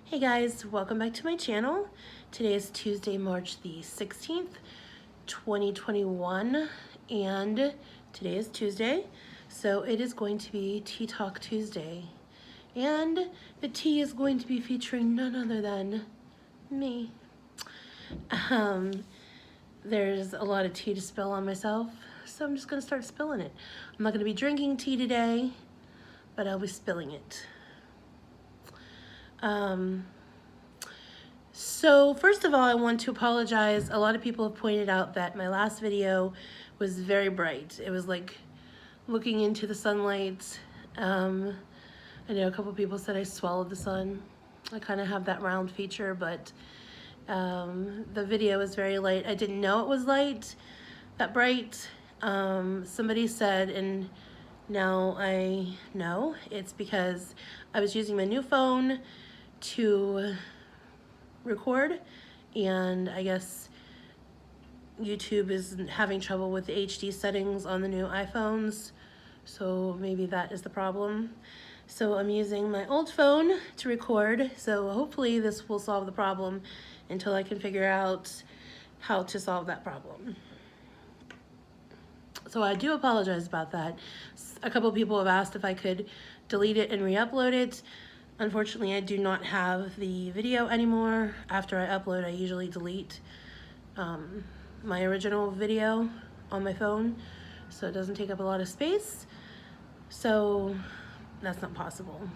Hey guys, welcome back to my channel. Today is Tuesday, March the 16th, 2021, and today is Tuesday, so it is going to be Tea Talk Tuesday. And the tea is going to be featuring none other than me. There's a lot of tea to spill on myself, so I'm just gonna start spilling it. I'm not gonna be drinking tea today, but I'll be spilling it. So first of all, I want to apologize. A lot of people have pointed out that my last video was very bright. It was like looking into the sunlight. I know a couple people said I swallowed the sun. I kind of have that round feature, but the video was very light. I didn't know it was that bright. Somebody said, and now I know, it's because I was using my new phone to record, and I guess YouTube is having trouble with the HD settings on the new iPhones, so maybe that is the problem. So I'm using my old phone to record, so hopefully this will solve the problem until I can figure out how to solve that problem. So I do apologize about that. A couple people have asked if I could delete it and re-upload it. Unfortunately, I do not have the video anymore. After I upload, I usually delete my original video on my phone, so it doesn't take up a lot of space. So that's not possible.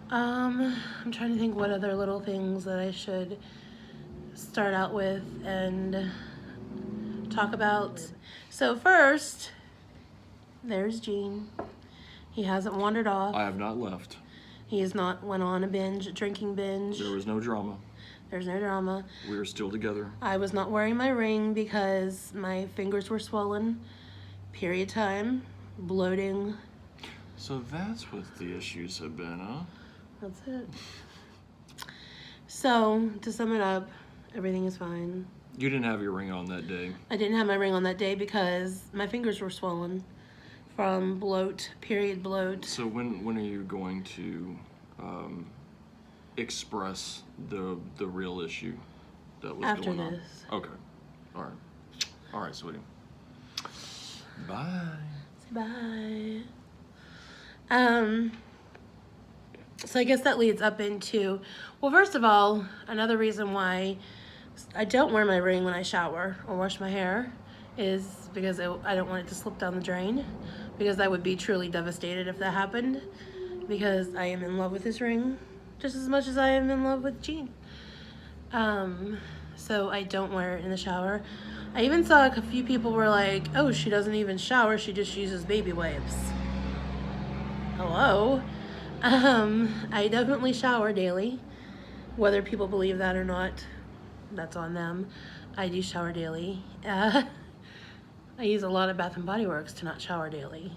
I'm trying to think what other little things that I should start out with and talk about. So first, there's Gene. He hasn't wandered off. I have not left. He has not went on a drinking binge. There was no drama. There's no drama. We are still together. I was not wearing my ring because my fingers were swollen. Period time. Bloating. So that's what the issues have been, huh? That's it. So, to sum it up, everything is fine. You didn't have your ring on that day. I didn't have my ring on that day because my fingers were swollen from bloat, period bloat. So when are you going to express the real issue that was After going on? this. Okay. All right, sweetie. Bye. Say bye. So I guess that leads up into, well, first of all, another reason why I don't wear my ring when I shower or wash my hair is because I don't want it to slip down the drain, because I would be truly devastated if that happened, because I am in love with this ring just as much as I am in love with Gene. So I don't wear it in the shower. I even saw a few people were like, oh, she doesn't even shower, she just uses baby wipes. Hello? I definitely shower daily. Whether people believe that or not, that's on them. I do shower daily. I use a lot of Bath & Body Works to not shower daily.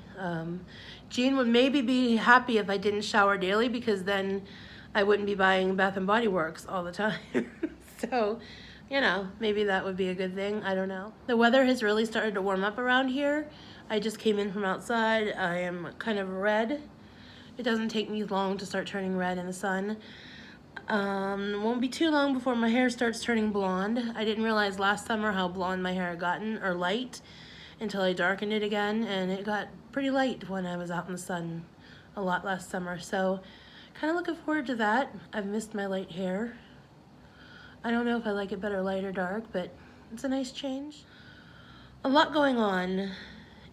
Gene would maybe be happy if I didn't shower daily, because then I wouldn't be buying Bath & Body Works all the time. So, you know, maybe that would be a good thing. I don't know. The weather has really started to warm up around here. I just came in from outside. I am kind of red. It doesn't take me long to start turning red in the sun. Won't be too long before my hair starts turning blonde. I didn't realize last summer how blonde my hair had gotten, or light, until I darkened it again, and it got pretty light when I was out in the sun a lot last summer. So kind of looking forward to that. I've missed my light hair. I don't know if I like it better light or dark, but it's a nice change. A lot going on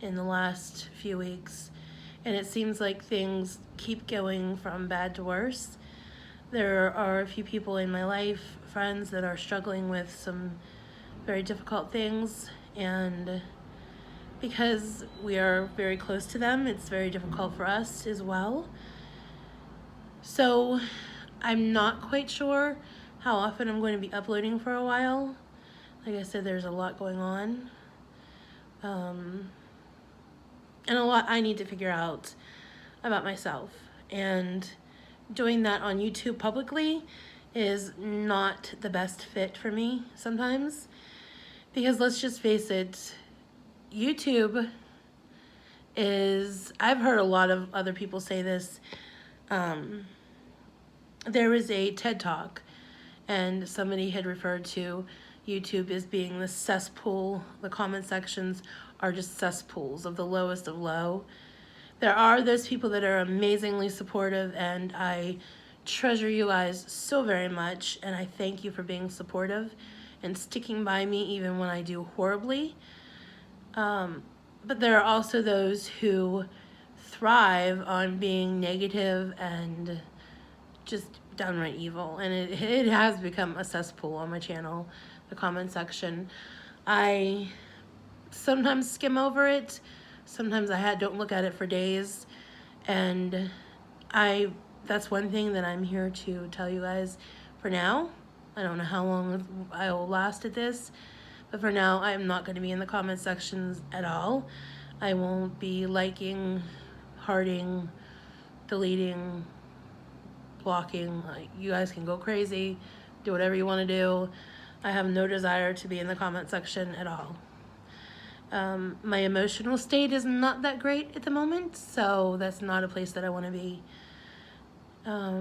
in the last few weeks, and it seems like things keep going from bad to worse. There are a few people in my life, friends, that are struggling with some very difficult things, and because we are very close to them, it's very difficult for us as well. So I'm not quite sure how often I'm going to be uploading for a while. Like I said, there's a lot going on. And a lot I need to figure out about myself. And doing that on YouTube publicly is not the best fit for me sometimes. Because let's just face it, YouTube is, I've heard a lot of other people say this, there was a TED Talk, and somebody had referred to YouTube as being the cesspool. The comment sections are just cesspools of the lowest of low. There are those people that are amazingly supportive, and I treasure you guys so very much, and I thank you for being supportive and sticking by me even when I do horribly. But there are also those who thrive on being negative and just downright evil, and it has become a cesspool on my channel, the comment section. I sometimes skim over it, sometimes don't look at it for days, and that's one thing that I'm here to tell you guys for now. I don't know how long I will last at this, but for now, I'm not going to be in the comment sections at all. I won't be liking, hearting, deleting, blocking. You guys can go crazy, do whatever you want to do. I have no desire to be in the comment section at all. My emotional state is not that great at the moment, so that's not a place that I want to be.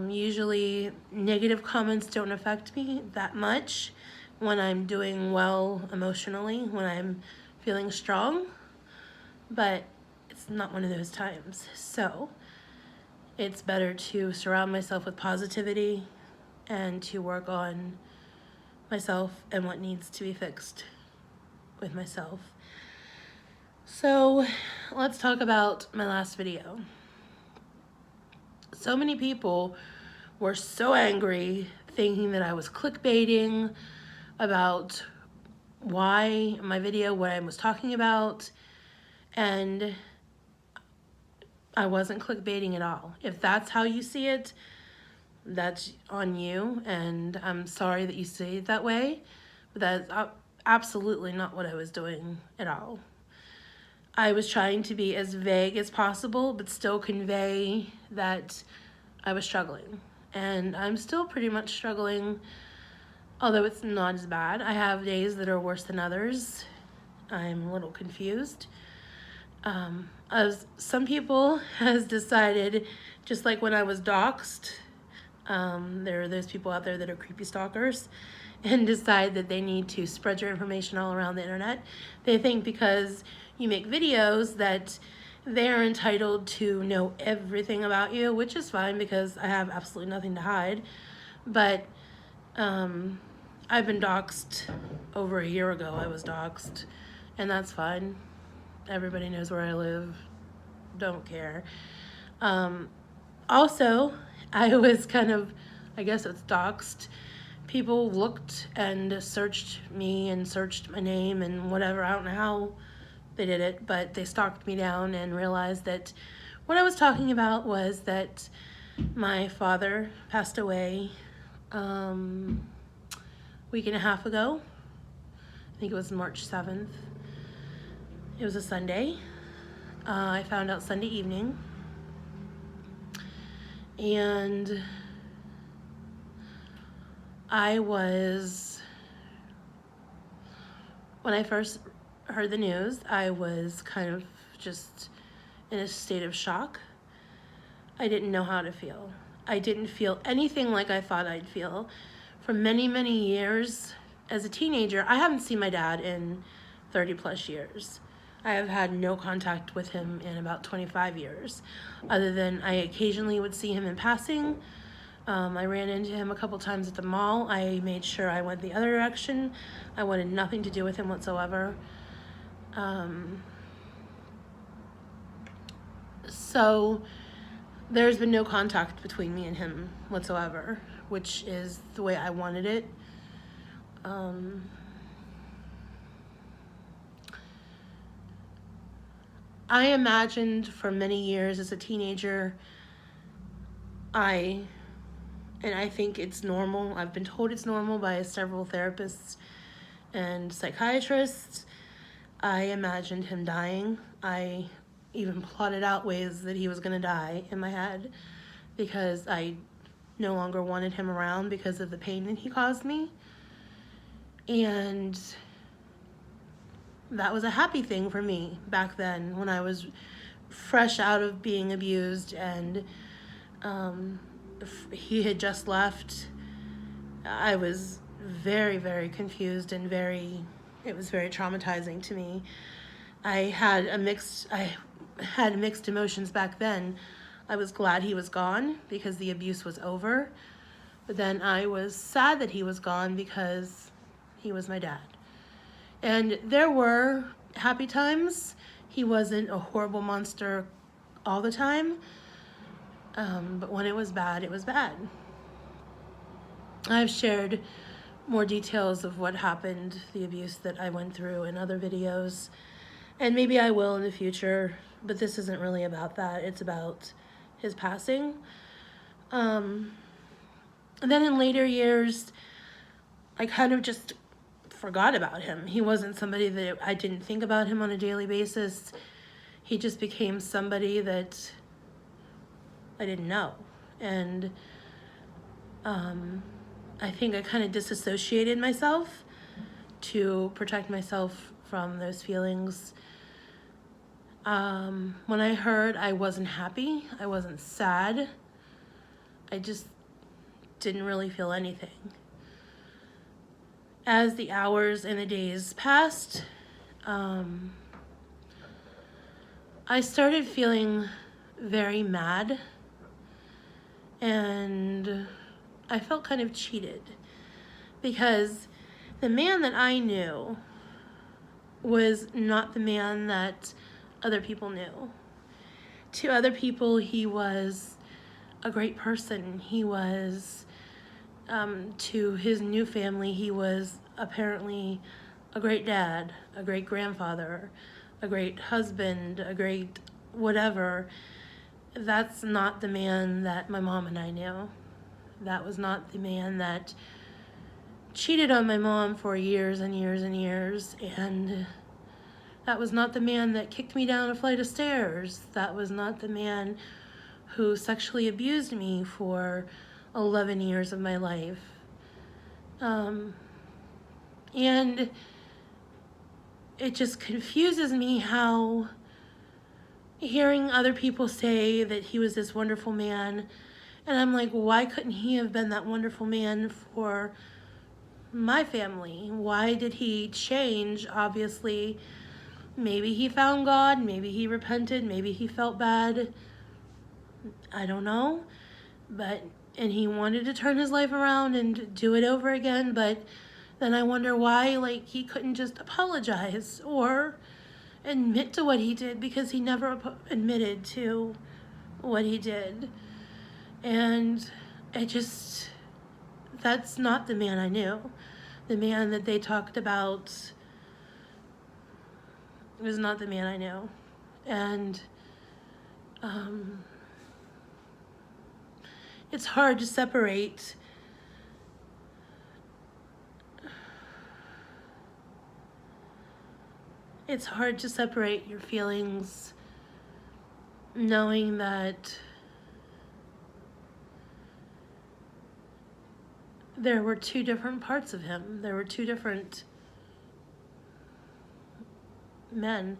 Usually negative comments don't affect me that much when I'm doing well emotionally, when I'm feeling strong, but it's not one of those times. So it's better to surround myself with positivity and to work on myself and what needs to be fixed with myself. So let's talk about my last video. So many people were so angry, thinking that I was clickbaiting about why my video, what I was talking about, and I wasn't clickbaiting at all. If that's how you see it, that's on you, and I'm sorry that you see it that way, but that's absolutely not what I was doing at all. I was trying to be as vague as possible, but still convey that I was struggling. And I'm still pretty much struggling, although it's not as bad. I have days that are worse than others. I'm a little confused. As some people has decided, just like when I was doxxed, there are those people out there that are creepy stalkers and decide that they need to spread your information all around the internet. They think because you make videos that they're entitled to know everything about you, which is fine because I have absolutely nothing to hide. But I've been doxxed over a year ago. I was doxxed, and that's fine. Everybody knows where I live. Don't care. Also, I was I guess it's doxxed. People looked and searched me and searched my name and whatever. I don't know how they did it, but they stalked me down and realized that what I was talking about was that my father passed away a week and a half ago. I think it was March 7th. It was a Sunday. I found out Sunday evening. And when I first heard the news, I was kind of just in a state of shock. I didn't know how to feel. I didn't feel anything like I thought I'd feel. For many, many years, as a teenager, I haven't seen my dad in 30 plus years. I have had no contact with him in about 25 years, other than I occasionally would see him in passing. I ran into him a couple times at the mall. I made sure I went the other direction. I wanted nothing to do with him whatsoever. So there's been no contact between me and him whatsoever, which is the way I wanted it. I imagined for many years as a teenager, and I think it's normal. I've been told it's normal by several therapists and psychiatrists. I imagined him dying. I even plotted out ways that he was going to die in my head because I no longer wanted him around because of the pain that he caused me. And that was a happy thing for me back then when I was fresh out of being abused and he had just left. I was very, very confused and it was very traumatizing to me. I had mixed emotions back then. I was glad he was gone because the abuse was over. But then I was sad that he was gone because he was my dad. And there were happy times. He wasn't a horrible monster all the time. But when it was bad, it was bad. I've shared more details of what happened, the abuse that I went through in other videos. And maybe I will in the future, but this isn't really about that. It's about his passing. And then in later years, I kind of just forgot about him. He wasn't somebody that I didn't think about him on a daily basis. He just became somebody that I didn't know. And I think I kind of disassociated myself to protect myself from those feelings. When I heard, I wasn't happy. I wasn't sad. I just didn't really feel anything. As the hours and the days passed, I started feeling very mad, and I felt kind of cheated because the man that I knew was not the man that other people knew. To other people, he was a great person. He was, to his new family, he was apparently a great dad, a great grandfather, a great husband, a great whatever. That's not the man that my mom and I knew. That was not the man that cheated on my mom for years and years and years, and that was not the man that kicked me down a flight of stairs. That was not the man who sexually abused me for 11 years of my life. And it just confuses me how hearing other people say that he was this wonderful man, and I'm like, why couldn't he have been that wonderful man for my family? Why did he change? Obviously, maybe he found God, maybe he repented, maybe he felt bad. I don't know. And he wanted to turn his life around and do it over again, but then I wonder why, he couldn't just apologize or admit to what he did, because he never admitted to what he did. And that's not the man I knew. The man that they talked about was not the man I knew. And it's hard to separate your feelings, knowing that there were two different parts of him. There were two different men,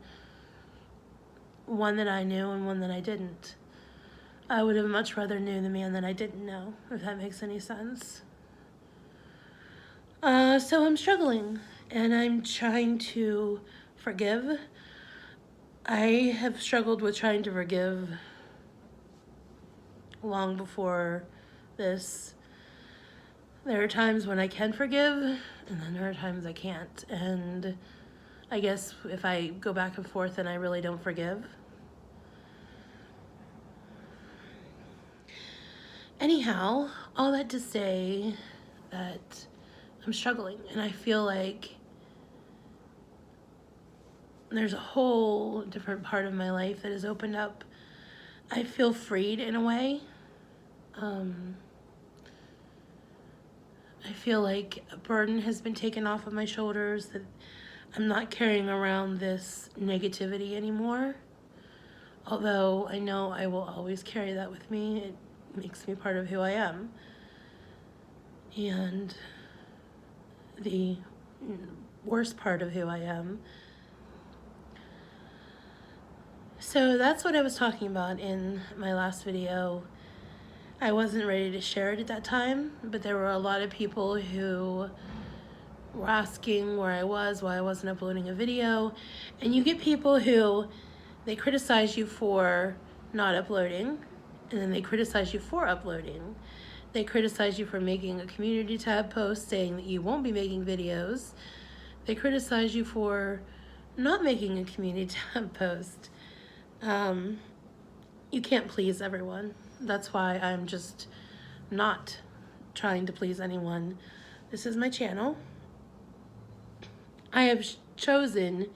one that I knew and one that I didn't. I would have much rather knew the man that I didn't know, if that makes any sense. So I'm struggling, and I'm trying to forgive. I have struggled with trying to forgive long before this. There are times when I can forgive, and then there are times I can't. And I guess if I go back and forth, then I really don't forgive. Anyhow, all that to say that I'm struggling, and I feel like there's a whole different part of my life that has opened up. I feel freed in a way. I feel like a burden has been taken off of my shoulders, that I'm not carrying around this negativity anymore. Although I know I will always carry that with me. It makes me part of who I am. And the worst part of who I am. So that's what I was talking about in my last video. I wasn't ready to share it at that time, but there were a lot of people who were asking where I was, why I wasn't uploading a video. And you get people who, they criticize you for not uploading, and then they criticize you for uploading. They criticize you for making a community tab post saying that you won't be making videos. They criticize you for not making a community tab post. You can't please everyone. That's why I'm just not trying to please anyone. This is my channel. I have chosen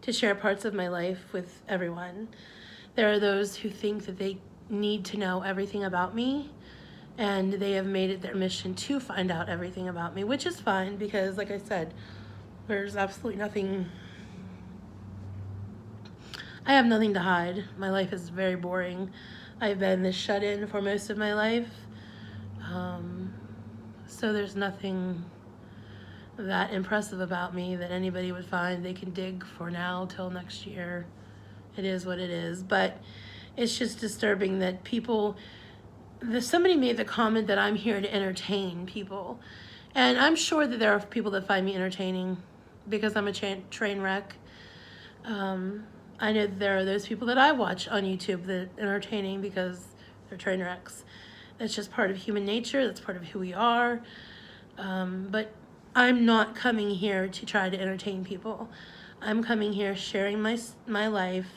to share parts of my life with everyone. There are those who think that they need to know everything about me, and they have made it their mission to find out everything about me, which is fine because, like I said, there's absolutely nothing. I have nothing to hide. My life is very boring. I've been this shut-in for most of my life. So there's nothing that impressive about me that anybody would find they can dig for now till next year. It is what it is. But it's just disturbing that somebody made the comment that I'm here to entertain people. And I'm sure that there are people that find me entertaining because I'm a train wreck. I know there are those people that I watch on YouTube that are entertaining because they're train wrecks. That's just part of human nature. That's part of who we are. But I'm not coming here to try to entertain people. I'm coming here sharing my life.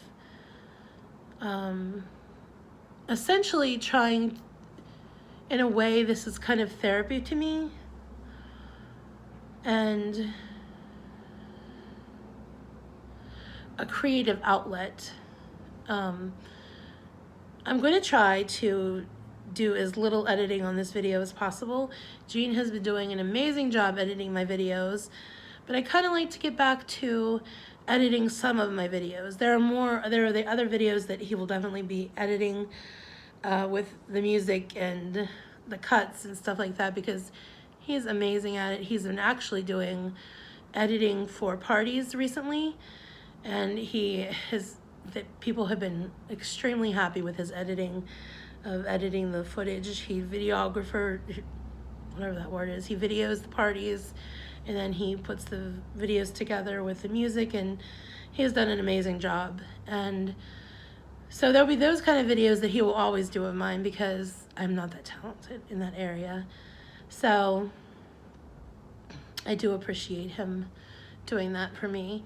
Essentially trying, in a way, this is kind of therapy to me. And a creative outlet. I'm going to try to do as little editing on this video as possible. Jean has been doing an amazing job editing my videos, but I kind of like to get back to editing some of my videos. There are the other videos that he will definitely be editing with the music and the cuts and stuff like that because he's amazing at it. He's been actually doing editing for parties recently, and people have been extremely happy with his editing the footage. He videographer, whatever that word is, he videos the parties, and then he puts the videos together with the music, and he's done an amazing job. And so there'll be those kind of videos that he will always do of mine because I'm not that talented in that area. So I do appreciate him doing that for me.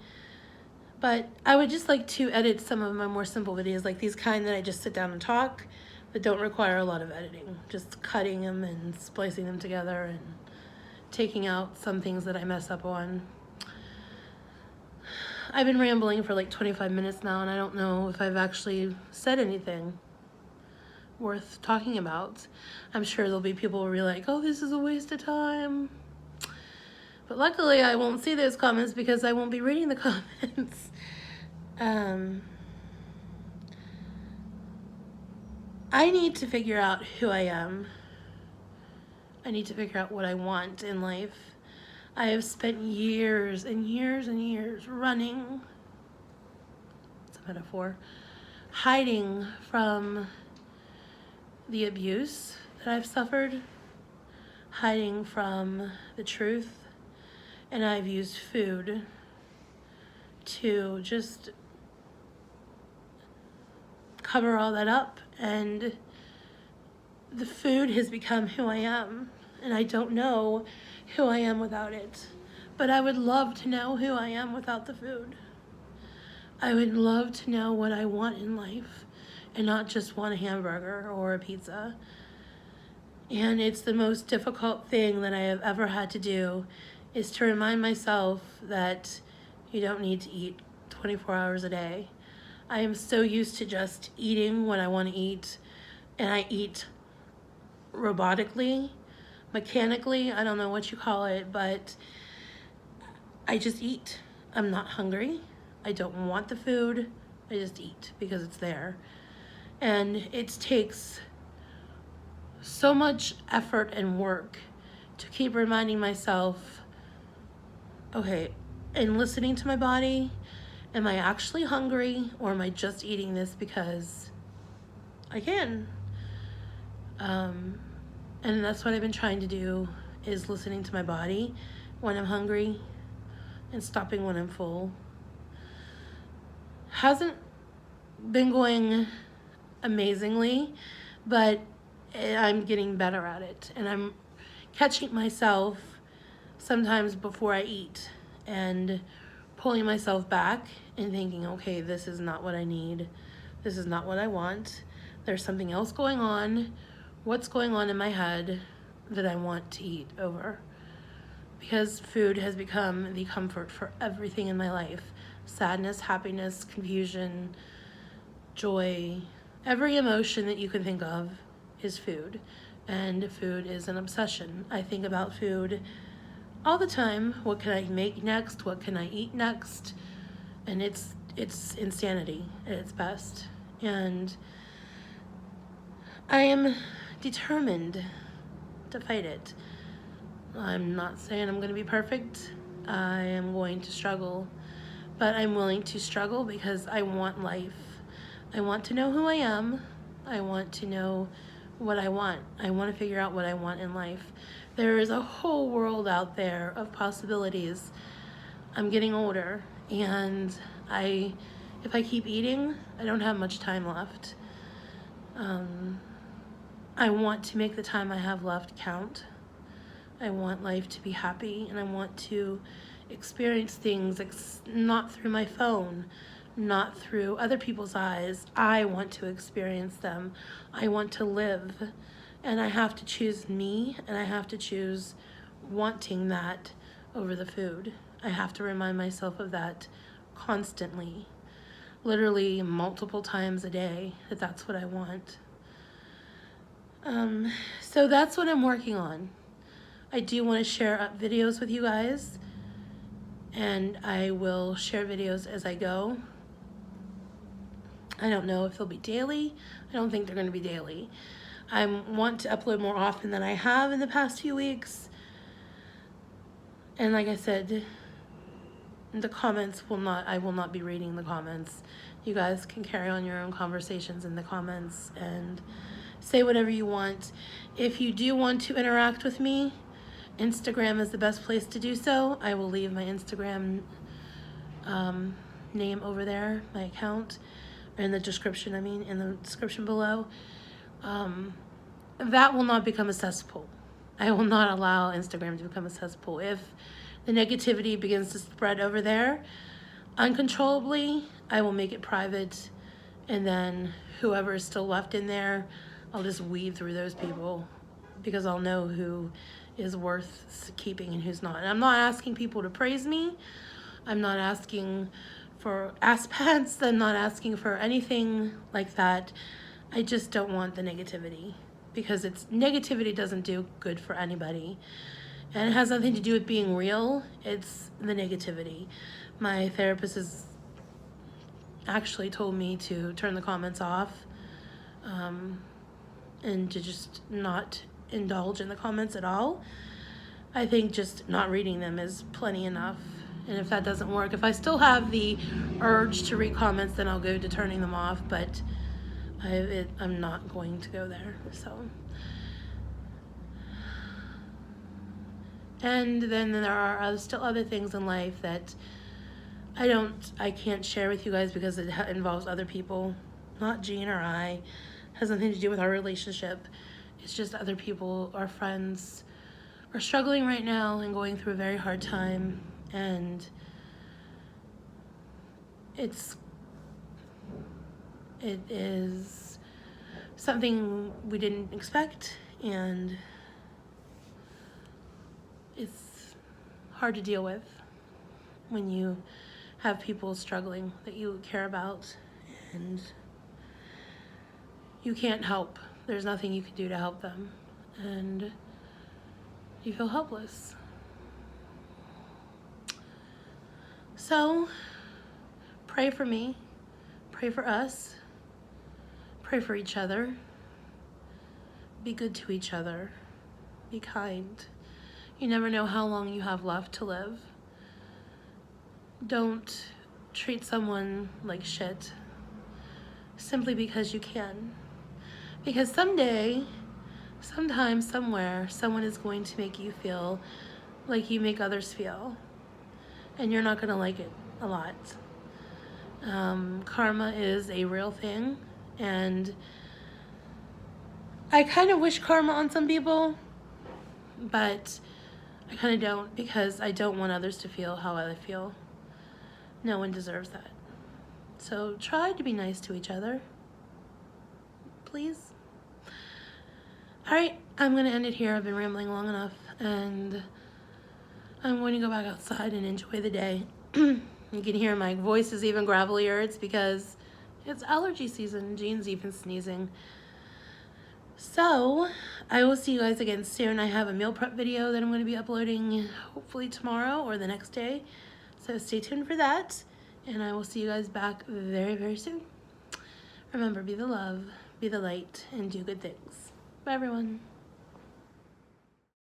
But I would just like to edit some of my more simple videos, like these kind that I just sit down and talk, that don't require a lot of editing. Just cutting them and splicing them together and taking out some things that I mess up on. I've been rambling for like 25 minutes now, and I don't know if I've actually said anything worth talking about. I'm sure there'll be people who will be like, oh, this is a waste of time. But luckily, I won't see those comments because I won't be reading the comments. I need to figure out who I am. I need to figure out what I want in life. I have spent years and years and years running, it's a metaphor, hiding from the abuse that I've suffered, hiding from the truth. And I've used food to just cover all that up. And the food has become who I am. And I don't know who I am without it. But I would love to know who I am without the food. I would love to know what I want in life and not just want a hamburger or a pizza. And it's the most difficult thing that I have ever had to do, is to remind myself that you don't need to eat 24 hours a day. I am so used to just eating when I want to eat, and I eat robotically, mechanically, I don't know what you call it, but I just eat. I'm not hungry. I don't want the food. I just eat because it's there. And it takes so much effort and work to keep reminding myself, okay, and listening to my body, am I actually hungry or am I just eating this because I can? And that's what I've been trying to do, is listening to my body when I'm hungry and stopping when I'm full. Hasn't been going amazingly, but I'm getting better at it, and I'm catching myself sometimes before I eat and pulling myself back and thinking, okay, this is not what I need. This is not what I want. There's something else going on. What's going on in my head that I want to eat over? Because food has become the comfort for everything in my life. Sadness, happiness, confusion, joy, every emotion that you can think of is food. And food is an obsession. I think about food all the time. What can I make next? What can I eat next? And it's insanity at its best. And I am determined to fight it. I'm not saying I'm going to be perfect. I am going to struggle. But I'm willing to struggle because I want life. I want to know who I am. I want to know what I want. I want to figure out what I want in life. There is a whole world out there of possibilities. I'm getting older, and if I keep eating, I don't have much time left. I want to make the time I have left count. I want life to be happy, and I want to experience things not through my phone, not through other people's eyes. I want to experience them. I want to live, and I have to choose me, and I have to choose wanting that over the food. I have to remind myself of that constantly, literally multiple times a day, that that's what I want. So that's what I'm working on. I do want to share videos with you guys, and I will share videos as I go. I don't know if they'll be daily. I don't think they're going to be daily. I want to upload more often than I have in the past few weeks. And like I said, the comments I will not be reading the comments. You guys can carry on your own conversations in the comments and say whatever you want. If you do want to interact with me, Instagram is the best place to do so. I will leave my Instagram name over there, my account, in the description, in the description below. That will not become a cesspool. I will not allow Instagram to become a cesspool. If the negativity begins to spread over there uncontrollably, I will make it private, and then whoever is still left in there, I'll just weed through those people, because I'll know who is worth keeping and who's not. And I'm not asking people to praise me. I'm not asking for ass pats. I'm not asking for anything like that. I just don't want the negativity, because negativity doesn't do good for anybody. And it has nothing to do with being real. It's the negativity. My therapist has actually told me to turn the comments off, and to just not indulge in the comments at all. I think just not reading them is plenty enough. And if that doesn't work, if I still have the urge to read comments, then I'll go to turning them off, but I'm not going to go there. So, and then there are still other things in life that I can't share with you guys because it involves other people, not Jean or I. It has nothing to do with our relationship. It's just other people, our friends, are struggling right now and going through a very hard time, and it is something we didn't expect, and it's hard to deal with when you have people struggling that you care about, and you can't help. There's nothing you can do to help them, and you feel helpless. So, pray for me, pray for us, pray for each other, be good to each other, be kind. You never know how long you have left to live. Don't treat someone like shit simply because you can. Because someday sometime, somewhere, someone is going to make you feel like you make others feel. And you're not going to like it a lot. Karma is a real thing. And I kind of wish karma on some people, but I kind of don't, because I don't want others to feel how I feel. No one deserves that. So try to be nice to each other. Please. Alright, I'm going to end it here. I've been rambling long enough, and I'm going to go back outside and enjoy the day. You can hear my voice is even gravelier. It's because it's allergy season. Jean's even sneezing. So, I will see you guys again soon. I have a meal prep video that I'm going to be uploading hopefully tomorrow or the next day. So stay tuned for that. And I will see you guys back very, very soon. Remember, be the love, be the light, and do good things. Bye, everyone.